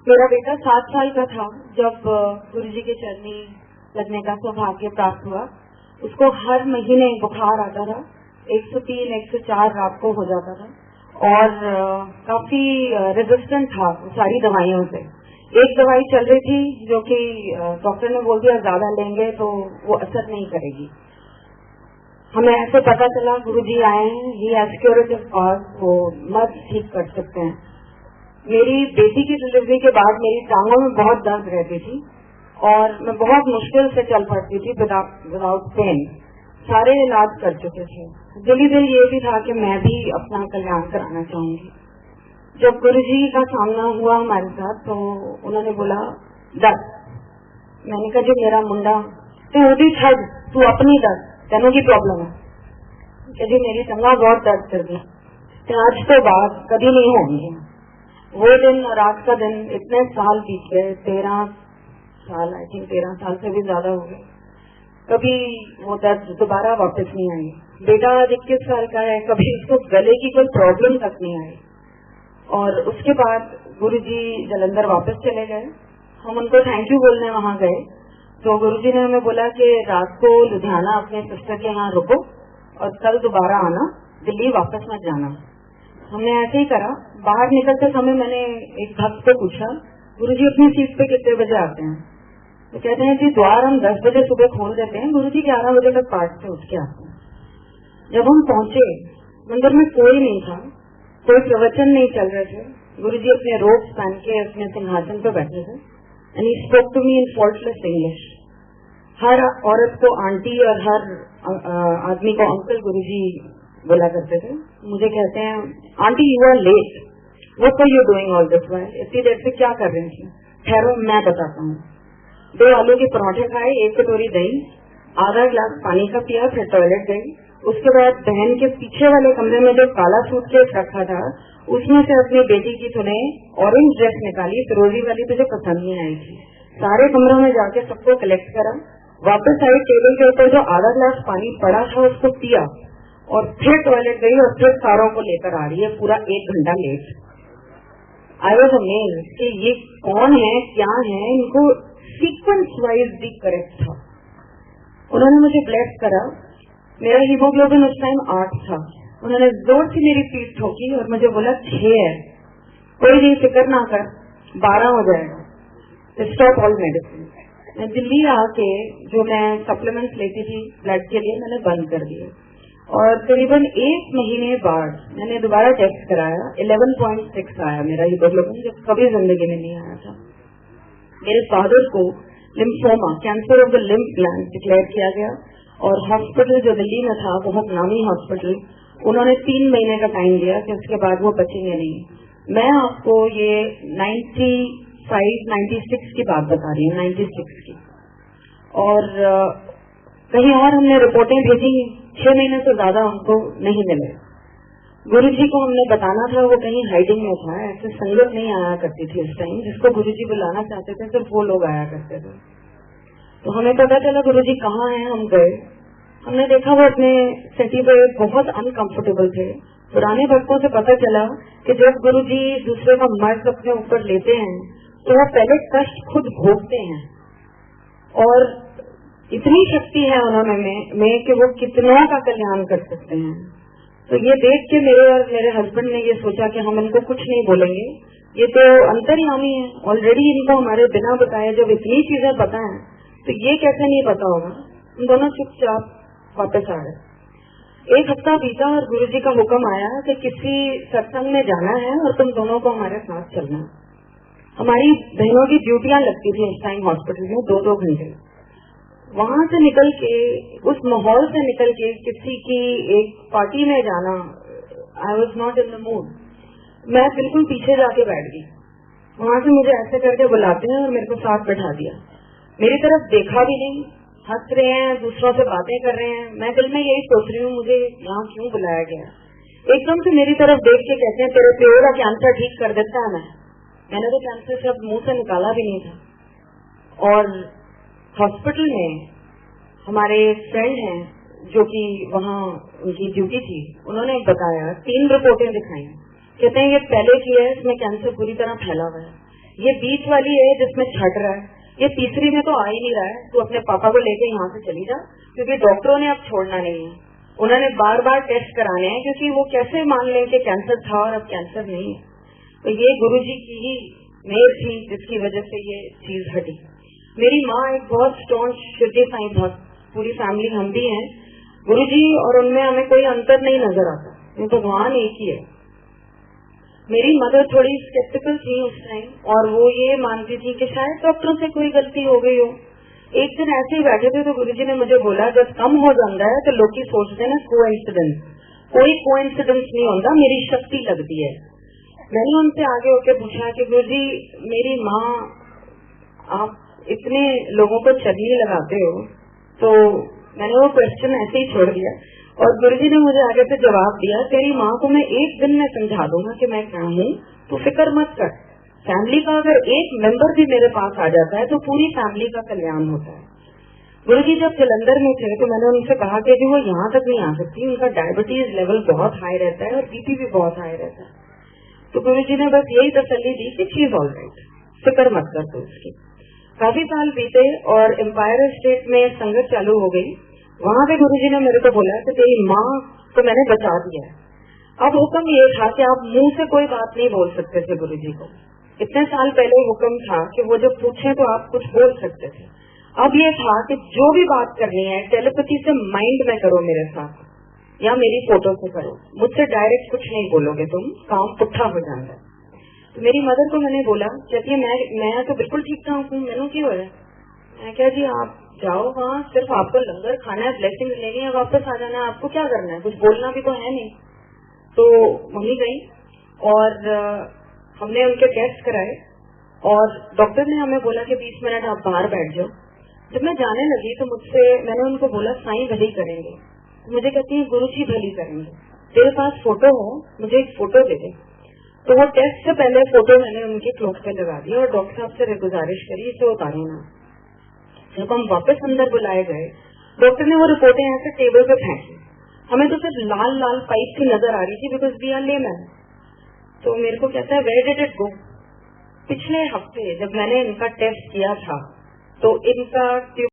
मेरा बेटा 7 साल का था जब गुरुजी के चरनी लगने का सौभाग्य प्राप्त हुआ। उसको हर महीने बुखार आता था, 103, 104 रात को हो जाता था और काफी रेजिस्टेंट था सारी दवाइयों से। एक दवाई चल रही थी जो कि डॉक्टर ने बोल दिया ज्यादा लेंगे तो वो असर नहीं करेगी। हमें ऐसे पता चला गुरुजी आए हैं, ही हैज क्यूरेटिव कॉज, वो मर्ज ठीक कर सकते हैं। मेरी बेटी की डिलीवरी के बाद मेरी टांगों में बहुत दर्द रहती थी और मैं बहुत मुश्किल से चल पड़ती थी विदाउट पेन। सारे इलाज कर चुके थे। दिली दिल ये भी था कि मैं भी अपना कल्याण कराना चाहूंगी। जब गुरुजी का सामना हुआ हमारे साथ तो उन्होंने बोला दर्द। मैंने कहा जी मेरा मुंडा तो वो भी छड़ तू अपनी दर्द तेनों की प्रॉब्लम है जी, मेरी टंगा बहुत दर्द कर दी, आज तो बात कभी नहीं होंगी। वो दिन और आज का दिन इतने साल बीत गए, 13 साल, आई थिंक 13 साल से भी ज्यादा हो गए, कभी वो दर्द दोबारा वापस नहीं आई। बेटा 21 साल का है, कभी उसको गले की कोई प्रॉब्लम तक नहीं आई। और उसके बाद गुरुजी जालंधर वापस चले गए। हम उनको थैंक यू बोलने वहां गए तो गुरुजी ने हमें बोला कि रात को लुधियाना अपने सिस्टर के यहाँ रुको और कल दोबारा आना, दिल्ली वापस मत जाना। हमने ऐसे ही करा। बाहर निकलते समय मैंने एक भक्त को पूछा गुरुजी अपनी सीट पे कितने बजे आते हैं? तो कहते हैं जी द्वार हम 10 बजे सुबह खोल देते हैं, गुरुजी 11 बजे तक पाठ से उठ के आते हैं। जब हम पहुंचे मंदिर में कोई नहीं था, कोई प्रवचन नहीं चल रहे थे। गुरुजी अपने रोब्स पहन के अपने सिंहासन पे बैठे थे and he spoke to me in faultless English. हर औरत को आंटी और हर आदमी को अंकल गुरुजी बोला करते थे। मुझे कहते हैं aunty you are late, what are you doing all this while? इतनी देर से क्या कर रही थी? ठहरो मैं बताता हूँ। 2 आलू के पराठे खाए, 1 कटोरी दही, आधा गिलास पानी का पिया, फिर टॉयलेट गई। उसके बाद बहन के पीछे वाले कमरे में जो काला सूटकेस रखा था उसमें से अपनी बेटी की तूने ऑरेंज ड्रेस निकाली, फिरोजी वाली तुझे पसंद नहीं आई थी। सारे कमरों में जाके सबको कलेक्ट करा, वापस आई, टेबल के ऊपर जो आधा गिलास पानी पड़ा था उसको पिया और फिर टॉयलेट गई और फिर सारों को लेकर आ रही है पूरा 1 घंटा लेट। आई वॉज अमेज्ड कि ये कौन है, क्या है, इनको सीक्वेंस वाइज भी करेक्ट था। उन्होंने मुझे ब्लेस करा। मेरा हीमोग्लोबिन उस टाइम 8 था। उन्होंने जोर से मेरी पीठ ठोकी और मुझे बोला 6 है, कोई नहीं फिक्र ना कर, 12 हो जाएगा, स्टॉप ऑल मेडिसिन। मैं दिल्ली आके जो मैं सप्लीमेंट्स लेती थी ब्लड के लिए मैंने बंद कर दिए और करीबन 1 महीने बाद मैंने दोबारा टेस्ट कराया, 11.6 आया मेरा हीमोग्लोबिन, जो कभी जिंदगी में नहीं आया था। मेरे फादर को lymphoma, cancer of the lymph gland declare किया गया और हॉस्पिटल जो दिल्ली में था, बहुत नामी हॉस्पिटल, उन्होंने 3 महीने का टाइम दिया कि उसके बाद वो बचेंगे नहीं। मैं आपको ये 95, 96 की बात बता रही हूँ, 96 की। और कहीं और हमने रिपोर्टें भेजी, 6 महीने से ज्यादा हमको नहीं मिले। गुरुजी को हमने बताना था, वो कहीं हाइडिंग में था। ऐसे संगत नहीं आया करती थी उस टाइम, जिसको गुरुजी बुलाना चाहते थे सिर्फ वो लोग आया करते थे। तो हमें पता चला गुरुजी कहाँ हैं। हम गए, हमने देखा वो अपने सिटी पे बहुत अनकंफर्टेबल थे। पुराने भक्तों से पता चला कि जब गुरुजी दूसरे का मर्ज अपने ऊपर लेते हैं तो वो पहले कष्ट खुद भोगते हैं और इतनी शक्ति है उन्होंने में कि वो कितनों का कल्याण कर सकते हैं। तो ये देख के मेरे और मेरे हस्बैंड ने ये सोचा कि हम इनको कुछ नहीं बोलेंगे, ये तो अंतर्यामी है, ऑलरेडी इनको हमारे बिना बताए जब इतनी चीजें पता है तो ये कैसे नहीं पता होगा। हम दोनों चुपचाप वापस आ गए। 1 हफ्ता बीता और गुरुजी का हुक्म आया कि किसी सत्संग में जाना है और तुम दोनों को हमारे साथ चलना। हमारी बहनों की ड्यूटियां लगती थी उस टाइम हॉस्पिटल में 2-2 घंटे। वहां से निकल के, उस माहौल से निकल के किसी की एक पार्टी में जाना, I was not in the mood. मैं बिल्कुल पीछे जाके बैठ गई। वहां से मुझे ऐसे करके बुलाते हैं और मेरे को साथ बैठा दिया। मेरी तरफ देखा भी नहीं, हंस रहे हैं, दूसरों से बातें कर रहे हैं। मैं दिल में यही सोच रही हूँ मुझे यहाँ क्यों बुलाया गया। एकदम से मेरी तरफ देख के कहते हैं तेरे प्योर का कैंसर ठीक कर देता है। मैंने तो कैंसर शब्द मुंह से निकाला भी नहीं था। और हॉस्पिटल में हमारे फ्रेंड हैं जो कि वहाँ उनकी ड्यूटी थी, उन्होंने बताया, 3 रिपोर्टें दिखाई। कहते हैं ये पहले की है, इसमें कैंसर पूरी तरह फैला हुआ है, ये बीच वाली है जिसमें छट रहा है, ये तीसरी में तो आ ही नहीं रहा है, तू अपने पापा को लेके यहाँ से चली जा, क्योंकि डॉक्टरों ने अब छोड़ना नहीं है। उन्होंने बार बार टेस्ट कराने हैं, क्योंकि वो कैसे मान लें कि कैंसर था और अब कैंसर नहीं है। तो ये गुरुजी की ही मेहर थी जिसकी वजह से ये चीज हटी। मेरी माँ एक बहुत स्ट्रॉन्ग शिरडी साईं भक्त, पूरी फैमिली हम भी हैं। गुरुजी और उनमें हमें कोई अंतर नहीं नजर आता, ये भगवान एक ही है। मेरी मदर थोड़ी स्केप्टिकल थी उस टाइम, और वो ये मानती थी कि शायद डॉक्टरों से कोई गलती हो गई हो। एक दिन ऐसे ही बैठे थे तो गुरुजी ने मुझे बोला, जब कम हो जाता है तो लोग सोचते हैं ना कोइंसिडेंस, कोई कोइंसिडेंस नहीं होता, मेरी शक्ति लगती है। मैंने उनसे आगे होकर पूछा कि गुरुजी मेरी माँ, आप इतने लोगों को चलनी लगाते हो, तो मैंने वो क्वेश्चन ऐसे ही छोड़ दिया और गुरुजी ने मुझे आगे से जवाब दिया, तेरी माँ को मैं एक दिन में समझा दूंगा कि मैं क्या हूँ, तो फिक्र मत कर। फैमिली का अगर एक मेंबर भी मेरे पास आ जाता है तो पूरी फैमिली का कल्याण होता है। गुरुजी जब जलंधर में थे तो मैंने उनसे कहा कि वो यहाँ तक नहीं आ सकती, उनका डायबिटीज लेवल बहुत हाई रहता है और बीपी भी बहुत हाई रहता है। तो गुरुजी ने बस यही तसल्ली दी कि शी इज ऑल राइट, फिक्र मत कर तू उसकी। काफी साल बीते और एम्पायर स्टेट में संगत चालू हो गई। वहाँ पे गुरुजी ने मेरे को बोला कि तेरी माँ को मैंने बचा दिया है। अब हुक्म ये था कि आप मुंह से कोई बात नहीं बोल सकते थे गुरुजी को। इतने साल पहले हुक्म था कि वो जब पूछे तो आप कुछ बोल सकते थे। अब ये था कि जो भी बात करनी है टेलीपैथी से माइंड में करो मेरे साथ, या मेरी फोटो से करो, मुझसे डायरेक्ट कुछ नहीं बोलोगे तुम, काम पुट्ठा हो जाता है। तो मेरी मदर को मैंने बोला, कहती है मैं तो बिल्कुल ठीक ठाक हूँ, मैंने क्यों हो रहा है। मैं क्या जी आप जाओ वहाँ, सिर्फ आपको लंगर खाना है, ब्लेसिंग लेनी है, वापस आ जाना है, आपको क्या करना है, कुछ बोलना भी तो है नहीं। तो मम्मी गई और हमने उनके टेस्ट कराए और डॉक्टर ने हमें बोला कि 20 मिनट आप बाहर बैठ जाओ। जब मैं जाने लगी तो मैंने उनको बोला साईं भली करेंगे। तो मुझे कहती है गुरुजी भली करेंगे, तेरे पास फोटो हो, मुझे एक फोटो दे दे। तो वो टेस्ट से पहले फोटो मैंने उनकी क्लोथ पे लगा दी और डॉक्टर साहब से गुजारिश करी इसे उतारो ना। जब हम वापस अंदर बुलाए गए, डॉक्टर ने वो रिपोर्टें ऐसे टेबल पे फेंकी। हमें तो सिर्फ लाल लाल पाइप की नजर आ रही थी, बिकॉज वी आर लेमैन। तो मेरे को कहता है वेयर डिड इट गो। पिछले हफ्ते जब मैंने इनका टेस्ट किया था तो इनका